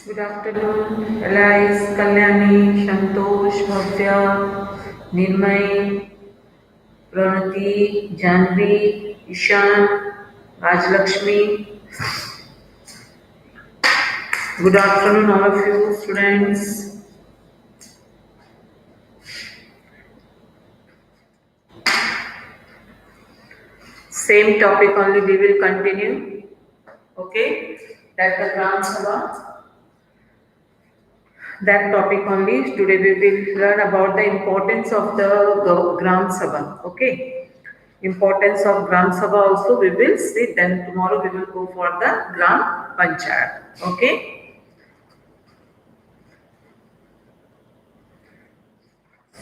Good afternoon, Elise, Kalyani, Shantosh, Bhavya, Nirmay, Pranati, Janvi, Ishan, Rajlakshmi. Good afternoon, all of you students. Same topic only we will continue. Okay, that the Gram Sabha. That topic only. Today we will learn about the importance of the Gram Sabha. Okay. Importance of Gram Sabha also we will see. Then tomorrow we will go for the Gram Panchayat. Okay.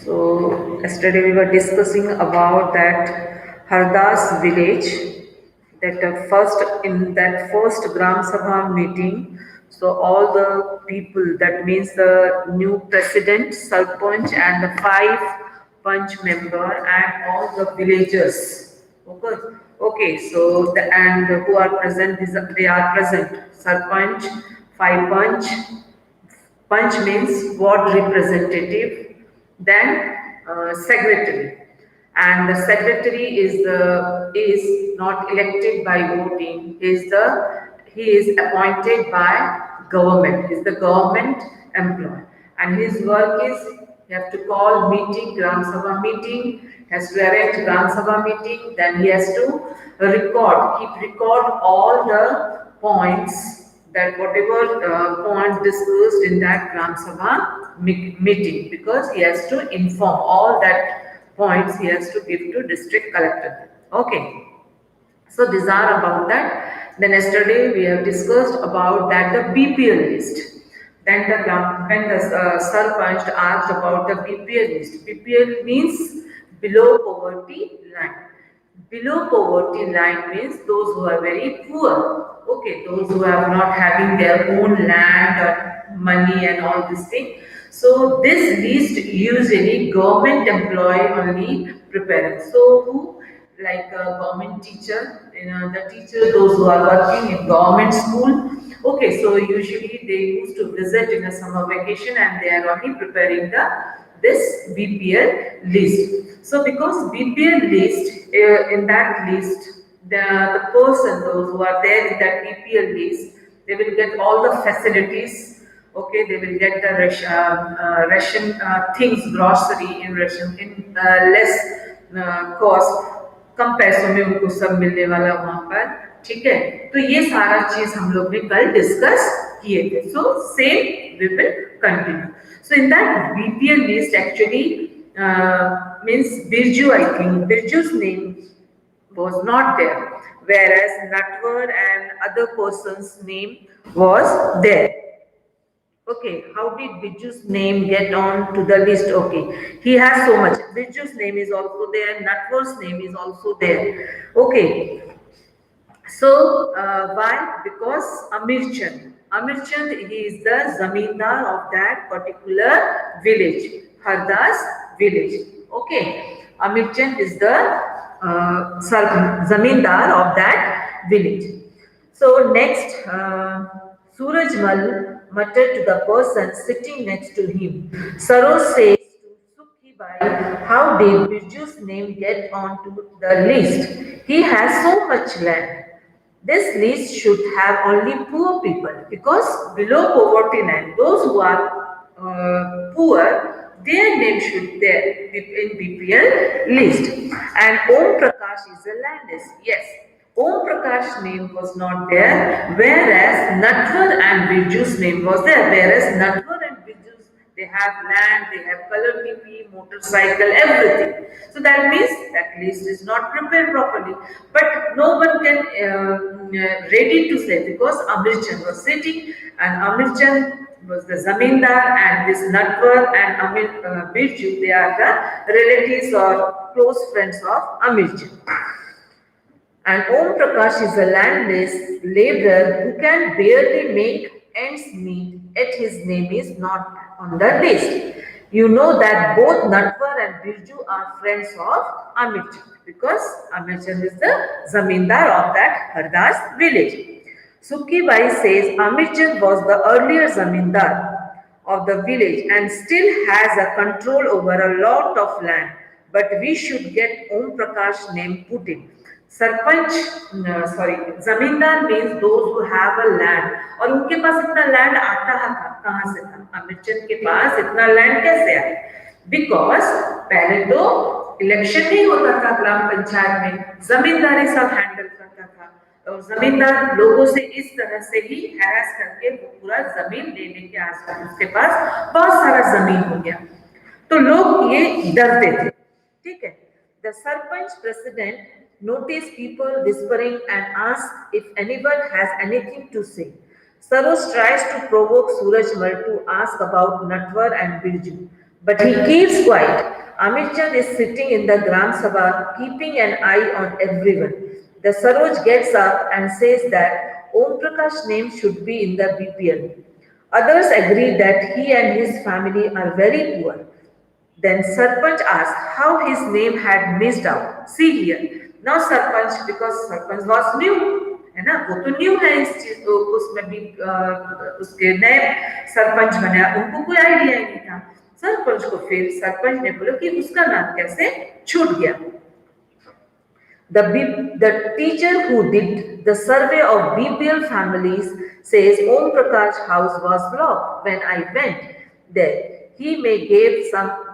So yesterday we were discussing about that Hardas village, that first in that first Gram Sabha meeting. So all the people, that means the new president, Sarpanch, and the five punch member and all the villagers. Okay, okay. So the and who are present? They are present. Sarpanch, five punch, Punch means ward representative, then secretary, and the secretary is not elected by voting. He is appointed by government. He is the government employee, and his work is he has to call meeting, Gram Sabha meeting, has to arrange Gram Sabha meeting, then he has to keep record all the points, that whatever point discussed in that Gram Sabha meeting, because he has to inform all that points, he has to give to district collector. Okay. So these are about that. Then yesterday we have discussed about that the BPL list. Then when the Sarpanch asked about the BPL list. BPL means below poverty line. Below poverty line means those who are very poor. Okay, those who are not having their own land or money and all this thing. So this list usually government employee only preparing. So who, like a government teacher, the teacher, those who are working in government school. Okay, so usually they used to visit in a summer vacation and they are only preparing this BPL list. So because BPL list, in that list, the person, those who are there in that BPL list, they will get all the facilities. Okay, they will get the ration things, grocery in ration in less cost, कम पैसों में उनको सब मिलने वाला वहां पर. ठीक है, तो ये सारा चीज हम लोग ने कल डिस्कस किए थे. So same we will continue. So in that BPL list actually means Birju, I think Birju's name was not there, whereas Natwar and other person's name was there. Okay, how did Biju's name get on to the list? Okay, he has so much. Biju's name is also there, Natwar's name is also there. Okay, so why? Because Amir Chand, he is the zamindar of that particular village, Hardas village. Okay, Amir Chand is the zamindar of that village. So next, Surajmal muttered to the person sitting next to him. Saroj says to Sukhi Bai, how did Birju's name get onto the list? He has so much land. This list should have only poor people, because below poverty line, those who are poor, their name should there in BPL list. And Om Prakash is a landless. Yes, Om Prakash's name was not there, whereas Natwar and Birju's name was there. Whereas Natwar and Birju's, they have land, they have color TV, motorcycle, everything. So that means that list is not prepared properly. But no one can ready to say, because Amir Chand was sitting, and Amir Chand was the zamindar, and this Natwar and Birju, they are the relatives or close friends of Amir Chand. And Om Prakash is a landless laborer who can barely make ends meet, yet his name is not on the list. You know that both Natwar and Birju are friends of Amir Chand, because Amir Chand is the zamindar of that Hardas village. Sukibai says Amirchand was the earlier zamindar of the village and still has a control over a lot of land. But we should get Om Prakash name put in. Sarpanch sorry zamindar means those who have a land और उनके पास इतना land आता है कहाँ से था अमित के पास इतना लैंड कैसे आया बिकॉज पहले तो इलेक्शन नहीं होता था ग्राम पंचायत में जमींदारी सब हैंडल करता था और जमींदार लोगों से इस तरह से ही हैरास करके वो पूरा जमीन लेने के आसपास उसके पास बहुत सारा जमीन हो गया तो लोग ये डरते थे ठीक है the sarpanch president noticed people whispering and asked if anyone has anything to say. Sarosh tries to provoke Surajmal to ask about Natwar and Birju, but he keeps quiet. Amirchand is sitting in the Gram Sabha, keeping an eye on everyone. The Saroj gets up and says that Om Prakash's name should be in the BPL. Others agree that he and his family are very poor. Then Sarpanch asked how his name had missed out. See here. Now Sarpanch, because Sarpanch was new, है ना वो तो new है इस चीज तो उसमें भी उसके नए सरपंच बने उनको कोई आइडिया ही नहीं था सरपंच को फिर सरपंच ने बोला कि उसका नाम कैसे छूट गया The teacher who did the survey of BPL families says Om Prakash house was locked when I went there. He may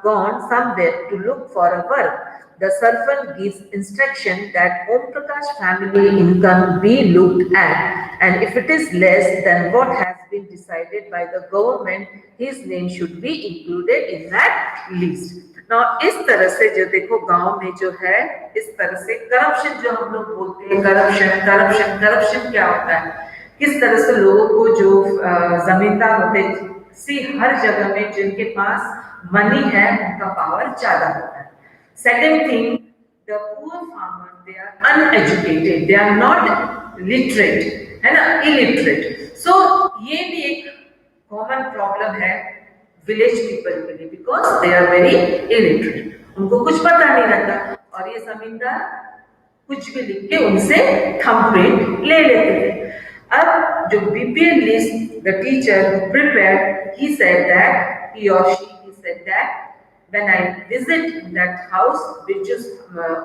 gone somewhere to look for a work. The servant gives instruction that Om Prakash family income be looked at, and if it is less than what has been decided by the government, his name should be included in that list. Now, इस तरह से जो देखो गांव में जो है इस तरह से करप्शन जो हम लोग बोलते हैं करप्शन क्या होता है किस तरह से लोगों को जो जमींदार होते सी हर जगह में जिनके पास मनी है उनका पावर ज्यादा होता है second thing the poor farmer they are uneducated they are not literate है ना इलिटरेट सो ये भी एक कॉमन प्रॉब्लम है विलेज पीपल के लिए because they are very illiterate उनको कुछ पता नहीं रहता और ये जमींदार कुछ भी लिख के उनसे थंब प्रिंट ले लेते थे अब जो BPL list the teacher prepared he said that he or she he said that when I visit that house which is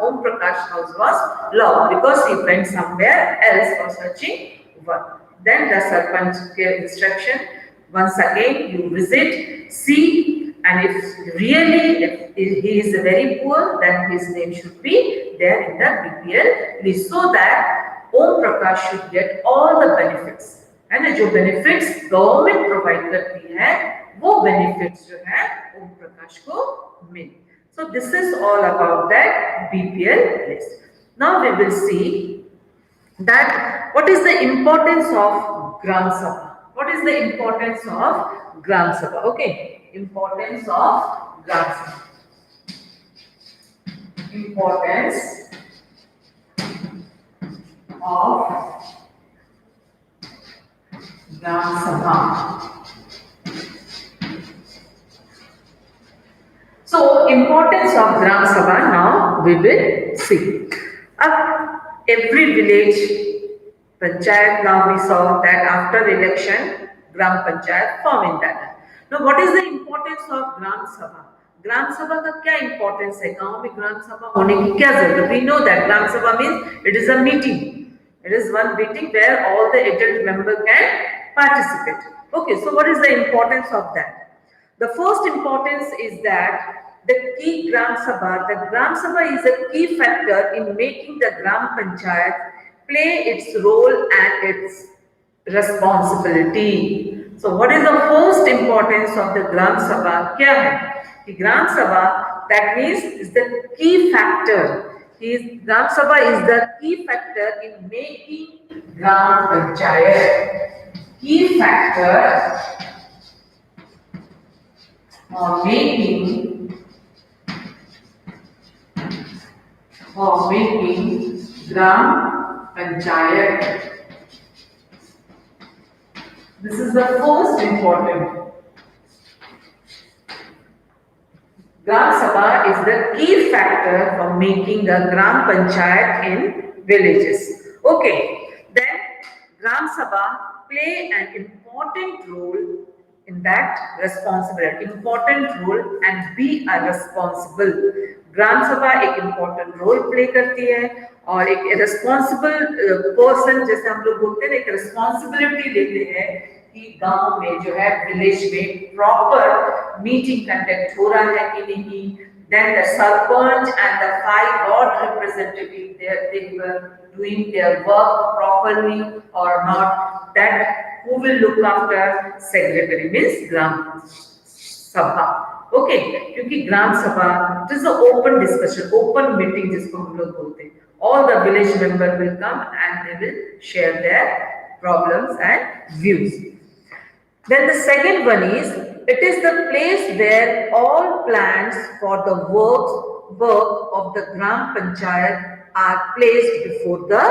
Om Prakash house was locked because he went somewhere else for searching work then the sarpanch gave instruction once again you visit see and if really if he is very poor then his name should be there in the BPL list so that Om Prakash should get all the benefits है ना जो benefits government provide करती है वो benefits जो है Om Prakash को मिले so this is all about that BPL list now we will see that what is the importance of Gram Sabha what is the importance of Gram Sabha okay importance of Gram Sabha importance of Gram Sabha so importance of Gram Sabha now we will see every village panchayat now we saw that after election gram panchayat form in that now what is the importance of gram sabha का क्या importance है गांव में gram sabha होने की क्या जरूरत we know that gram sabha means it is a meeting it is one meeting where all the adult members can participate okay so what is the importance of that the first importance is that the Gram Sabha is a key factor in making the Gram Panchayat play its role and its responsibility. So, what is the first importance of the Gram Sabha? क्या है? The Gram Sabha that means is the key factor. Gram Sabha is the key factor in making Gram Panchayat. Key factor of making Gram Panchayat. This is the first important. Gram Sabha is the key factor for making a Gram Panchayat in villages. Okay, then Gram Sabha play an important role in that responsibility, important role and be a responsible. ग्राम सभा एक important role play करती है और एक responsible person जैसे हम लोग बोलते हैं एक रिस्पॉन्सिबिलिटी लेते हैं कि गांव में जो है विलेज में प्रॉपर मीटिंग कंडक्ट हो रहा है कि नहीं. Then the Sarpanch and the five ward representatives, they were doing their work properly or not. That who will look after secretary means Gram Sabha. Okay, क्योंकि ग्राम सभा it is an open discussion, open meeting जिसको हम लोग बोलते हैं. All the village members will come and they will share their problems and views. Then the second one is, it is the place where all plans for the work of the Gram Panchayat are placed before the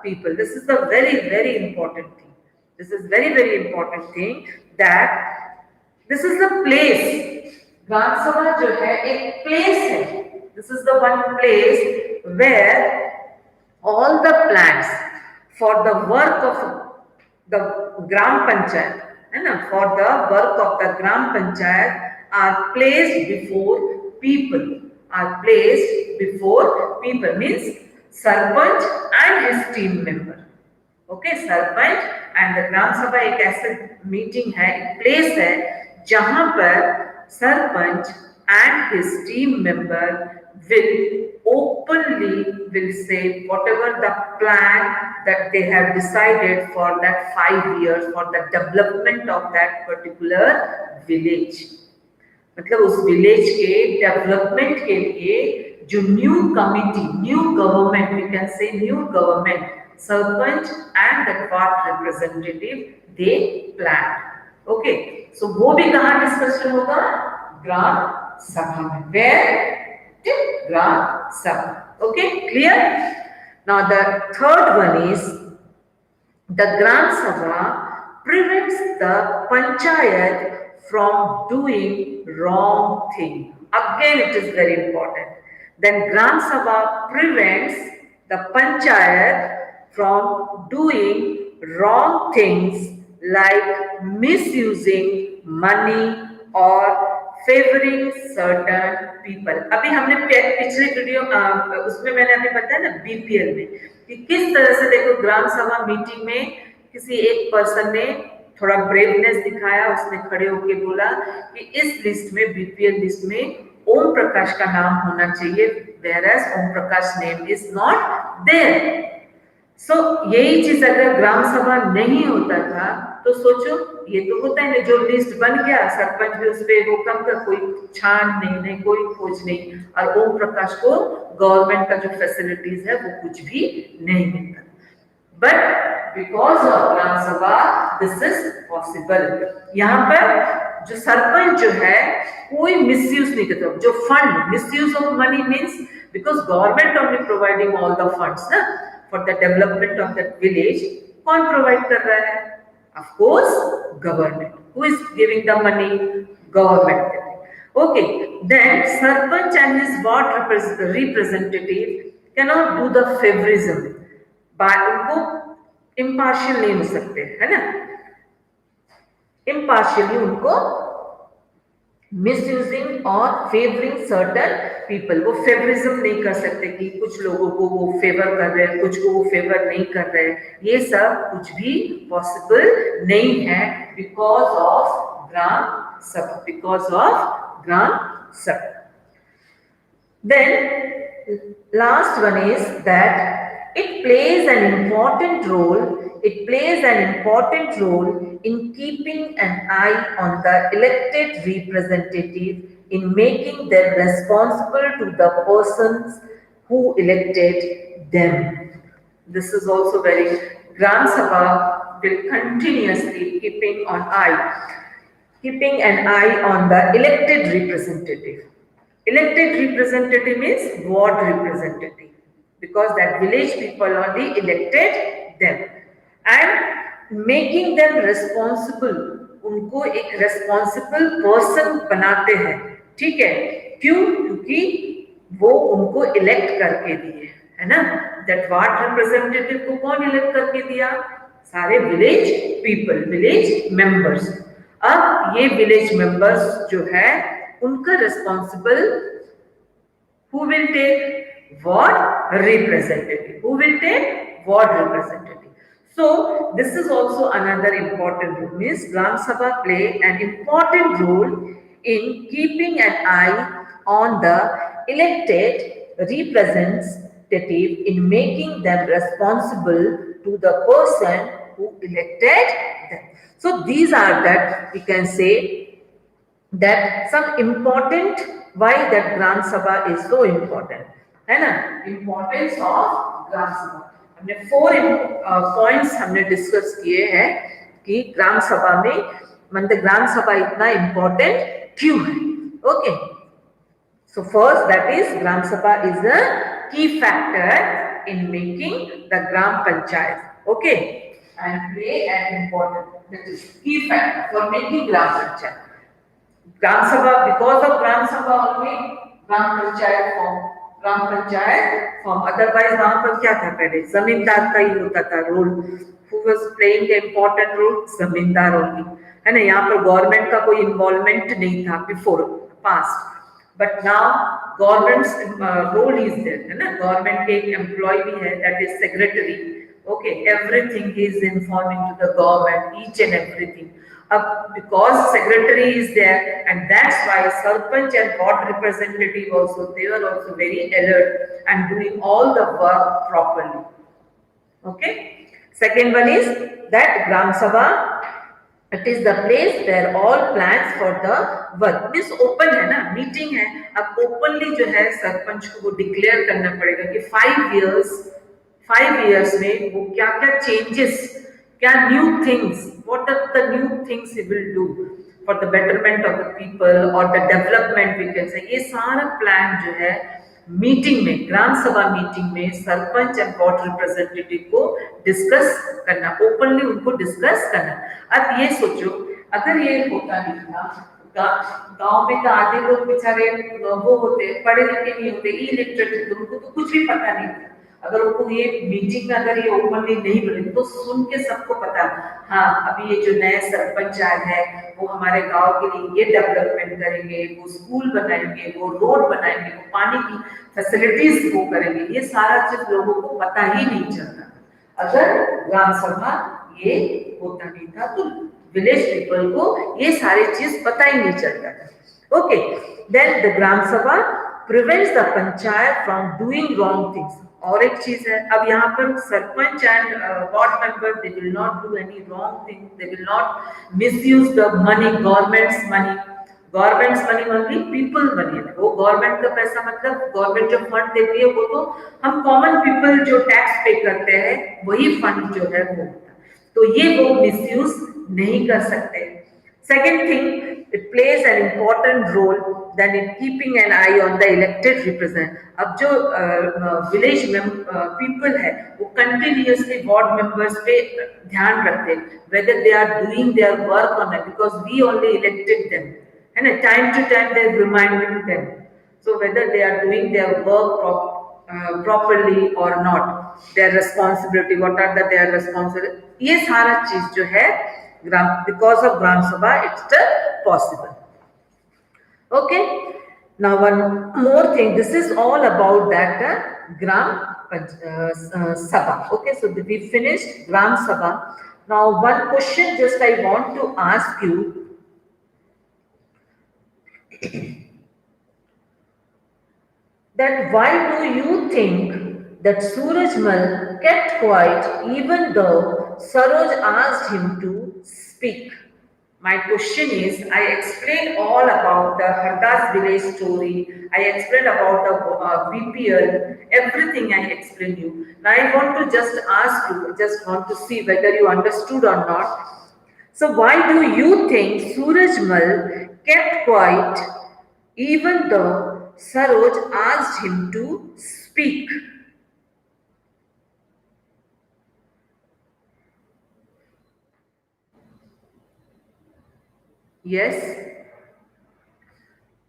people. This is the very important thing. This is very important thing that this is the place. Gram Sabha जो है एक place है. This is the one place where all the plans for the work of the Gram Panchayat, for the work of the Gram Panchayat are placed before people. Are placed before people means Sarpanch and his team member. Okay sarpanch and the gram sabha एक ऐसे meeting है, एक place है जहां पर sarpanch and his team member will openly will say whatever the plan that they have decided for that 5 years for the development of that particular village. मतलब उस village के डेवलपमेंट के लिए जो new committee, new government, we can say new government, sarpanch and the ward representative they plan. Okay, so वो भी कहाँ discussion होगा? ग्राम सभा में. वेयर? ग्राम सभा. Okay, clear? Now the third one is the Gram Sabha prevents the Panchayat from doing wrong thing. Again, it is very important. Then Gram Sabha prevents the Panchayat from doing wrong things like misusing money or favouring certain people. अभी हमने पिछले video उसमें मैंने अभी बताया ना BPL में कि किस तरह से देखो ग्राम सभा मीटिंग में किसी एक पर्सन ने थोड़ा ब्रेवनेस दिखाया, उसने खड़े होके बोला कि इस लिस्ट में, बीपीएल लिस्ट में ओम प्रकाश का नाम होना चाहिए, whereas Om Prakash name is not there. So यही चीज अगर ग्राम सभा नहीं होता था तो सोचो, ये तो होता है ना, जो लिस्ट बन गया सरपंच भी उस पर वो कम कर, कोई छान नहीं, कोई खोज नहीं, और ओम प्रकाश को गवर्नमेंट का जो फैसिलिटीज है वो कुछ भी नहीं मिलता. बट बिकॉज ऑफ ग्राम सभा दिस इज पॉसिबल. यहाँ पर जो सरपंच जो है कोई मिसयूज नहीं करता. जो fund, misuse of money means because government only providing all the funds ना for the development of that village. कौन प्रोवाइड कर रहा है? Of course, government. Who is giving the money? Government. Okay. Then Sarpanch and his ward representative cannot do the favorism. By उनको impartial नहीं हो सकते, है ना? Impartially उनको misusing और favoring certain people. वो फेवरिज्म नहीं कर सकते कि कुछ लोगों को वो फेवर कर रहे हैं, कुछ को वो फेवर नहीं कर रहे हैं. ये सब कुछ भी पॉसिबल नहीं है बिकॉज ऑफ ग्राम सभा. बिकॉज ऑफ ग्राम सभा. Then last one is that it plays an important role. It plays an important role in keeping an eye on the elected representative in making them responsible to the persons who elected them. This is also very. Gram Sabha will continuously keeping an eye on the elected representative. Elected representative means ward representative, because that village people only elected them, and making them responsible. उनको एक responsible person बनाते हैं. ठीक है, क्यों? क्योंकि वो उनको elect करके दिए, है ना? That ward representative को कौन elect करके दिया? सारे विलेज पीपल, विलेज मेंबर्स। अब ये विलेज मेंबर्स जो है उनका responsible, who will take ward representative, who will take ward representative. So this is also another important role, means Gram Sabha play an important role in keeping an eye on the elected representative in making them responsible to the person who elected them. So these are that we can say that some important, why that Gram Sabha is so important है ना, importance of gram सभा। हमने four points हमने discuss किए हैं कि ग्राम सभा में मतलब ग्राम सभा इतना इम्पोर्टेंट क्यों है। Okay, so first, that is Gram Sabha is a key factor in making the Gram Panchayat. Okay, and play an important, that is key factor for making Gram Panchayat. Gram Sabha, because of Gram Sabha only Gram Panchayat form, Gram Panchayat form, otherwise वहाँ पर क्या था पहले जमींदार का ही होता था role, who was playing the important role, जमींदार only है ना, यहाँ पर गवर्नमेंट का कोई इन्वॉल्वमेंट नहीं था before past, but now government's role is there है ना, गवर्नमेंट के एक एम्प्लॉय भी है that is secretary. Okay, everything is informing to the government, each and everything. Because secretary is there, and that's why sarpanch and ward representative also, they were also very alert and doing all the work properly. Okay, second one is that Gram Sabha, it is the place where all plans for the work, means open है ना, meeting है, अब openly जो है सरपंच को वो declare करना पड़ेगा कि 5 years में वो क्या क्या चेंजेस, क्या new things, what are the new things he will do for the betterment of the people और the development we can say, ये सारा प्लान जो है मीटिंग में, ग्राम सभा मीटिंग में सरपंच एंड वार्ड रिप्रेजेंटेटिव को डिस्कस करना, ओपनली उनको डिस्कस करना। अब ये सोचो अगर ये होता नहीं था, गांव में तो आधे लोग बेचारे वो होते, पढ़े लिखे नहीं होते, इलिटरेट थे, उनको तो कुछ भी पता नहीं था। अगर उनको ये मीटिंग अगर ये ओपनली नहीं बनी तो सुन के सबको पता, हाँ अभी ये जो नए सरपंच आए हैं वो हमारे गांव के लिए ये डेवलपमेंट करेंगे, वो स्कूल बनाएंगे, वो रोड बनाएंगे, वो पानी की फैसिलिटीज वो करेंगे, ये सारा चीज लोगों को पता ही नहीं चलता। अगर ग्राम सभा ये होता नहीं था तो विलेज पीपल को ये सारी चीज पता ही नहीं चलता था। ओके, देन द ग्राम सभा prevents the panchayat from doing wrong things. और एक चीज है, अब यहाँ पर sarpanch and ward member they will not do any wrong thing, they will not misuse the money, governments money, governments money only people money है, वो गवर्नमेंट का पैसा मतलब गवर्नमेंट जो फंड देती है वो तो हम कॉमन पीपल जो टैक्स पे करते हैं वही फंड जो है वो, तो ये वो मिसयूज नहीं कर सकते। Second thing, it plays an important role than in keeping an eye on the elected representative. अब जो विलेज पीपल है वो कंटिन्यूअसली वार्ड मेंबर्स पे ध्यान रखते हैं whether they are doing their work or not, because we only elected them है ना, time to time they reminding them, so whether they are doing their work properly or not, their responsibility, what are the their responsibility, ये सारा चीज जो है because of Gram Sabha it's possible. Okay, now one more thing, this is all about that Gram Sabha. Okay, so we finished Gram Sabha. Now one question just I want to ask you, that why do you think that Surajmal kept quiet even though Saroj asked him to speak? My question is, I explained all about the Hardas village story, I explained about the BPL, everything I explained you. Now I want to just ask you, just want to see whether you understood or not. So why do you think Surajmal kept quiet even though Saroj asked him to speak? Yes?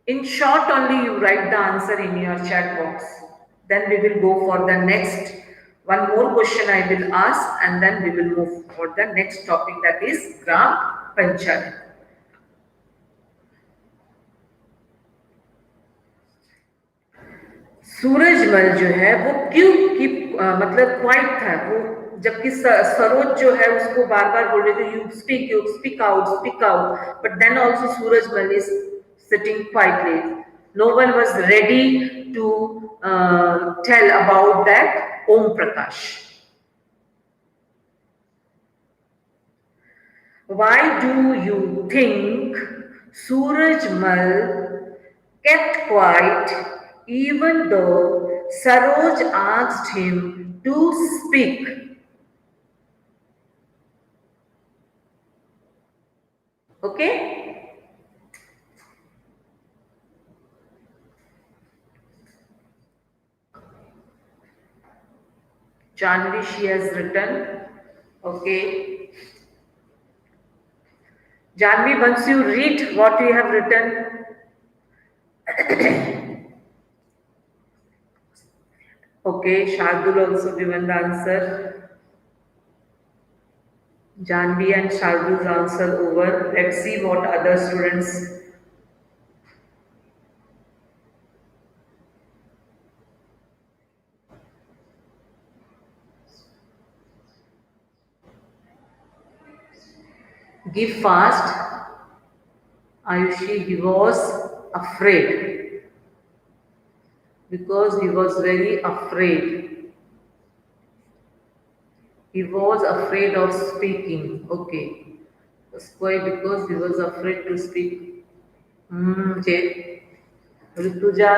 In short only you write the answer in your chat box. Then we will go for the next One more question I will ask, and then we will move for the next topic, that is gram panchayat. Surajmal जो है वो क्यों की मतलब quite था वो, जबकि सरोज जो है उसको बार बार बोल रहे थे you speak out, speak out, but then also Surajmal is sitting quietly. No one was ready to tell about that Om Prakash. Why do you think Surajmal kept quiet even though Saroj asked him to speak? Okay? Janvi, she has written. Okay. Janvi, once you read what you have written. Okay, Shardul also given the answer. Janvi and Shardul's answer over. Let's see what other students. Give fast. Ayushi, he was afraid because he was very afraid. He was afraid of speaking. Okay. That's why, because he was afraid to speak. Okay. Rutuja,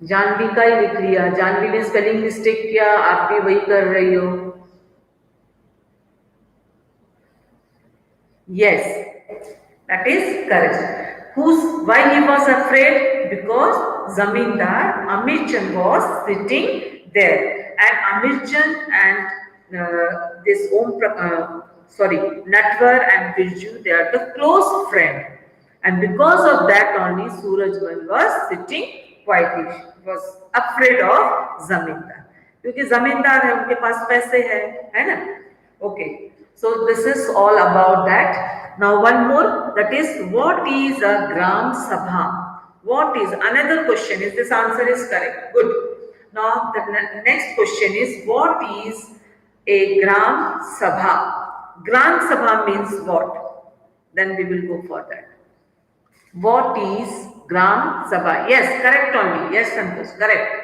Janvi का ही लिख लिया. जानवी ने spelling mistake किया, आप भी वही कर रही हो. Yes, that is correct. Why he was afraid? Because Zamindar Amirchand was sitting there, and Amirchand and this Natwar and Birju, they are the close friend, and because of that only Surajmal was sitting quietly. He was afraid of Zamindar, क्योंकि जमींदार है, उनके पास पैसे है ना. Okay. So this is all about that. Now one more, that is, what is a Gram Sabha? What is, another question is, this answer is correct. Good. Now the next question is, what is a Gram Sabha? Gram Sabha means what? Then we will go for that. What is Gram Sabha? Yes, correct only. Yes, Santosh, correct.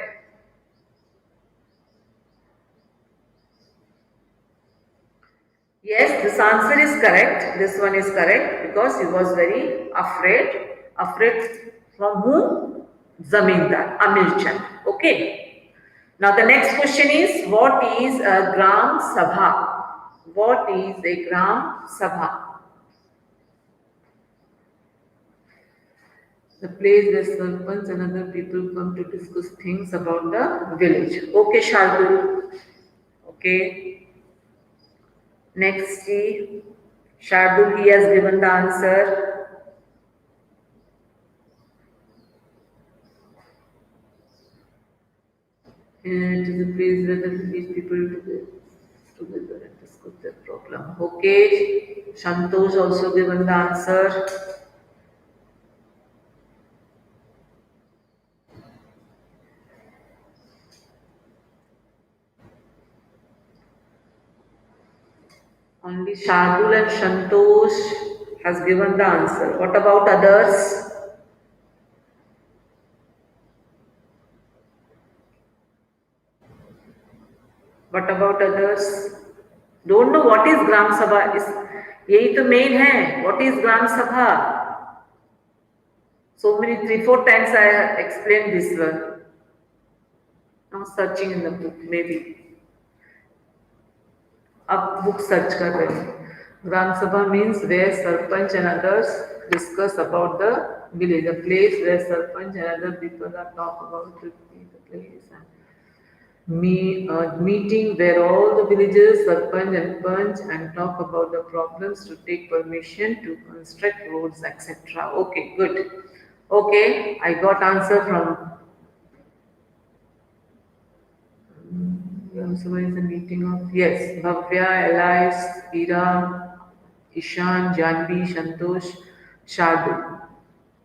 Yes, this answer is correct. This one is correct because he was very afraid. Afraid from whom? Zamindar, Amir Chand. Okay. Now the next question is, what is a Gram Sabha? What is a Gram Sabha? The place where Sarpanch and other people come to discuss things about the village. Okay, Shardul. Okay. Next, Shardul, he has given the answer. And to the place where the village people together and discuss their problem. Okay, Santosh also given the answer. Only Shardul and Santosh has given the answer. What about others? What about others? Don't know what is Gram Sabha. यही तो main है. What is Gram Sabha? So many, 3-4 times I have explained this one. Now searching in the book, maybe. अब book search कर रहे हैं. Gram Sabha means where Sarpanch and others discuss about the village, a place where Sarpanch and other people are talk about the place. Meeting where all the villagers, Sarpanch and Panch, and talk about the problems to take permission to construct roads, etc. Okay, good. Okay, I got answer from Gram Sabha is a meeting of, yes, Bhavya, Elias, Ira, Ishan, Janvi, Shantosh, Shardul.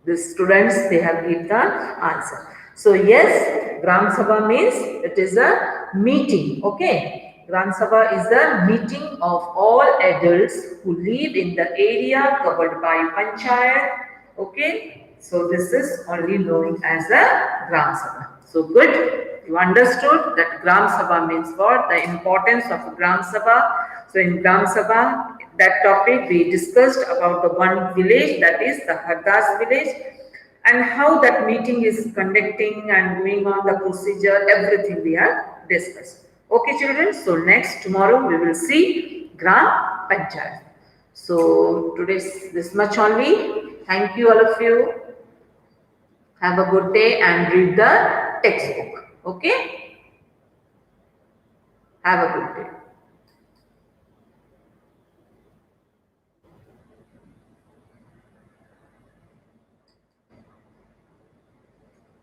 The students, they have given the answer. So yes, Gram Sabha means it is a meeting. Okay, Gram Sabha is a meeting of all adults who live in the area covered by panchayat. Okay, so this is only known as a Gram Sabha. So good. You understood that Gram Sabha means what? The importance of Gram Sabha. So in Gram Sabha, that topic we discussed about the one village, that is the Hardas village, and how that meeting is conducting and going on the procedure, everything we have discussed. Okay children, so next tomorrow we will see Gram Panchayat. So today's this much only. Thank you all of you. Have a good day and read the textbook. Okay? Have a good day.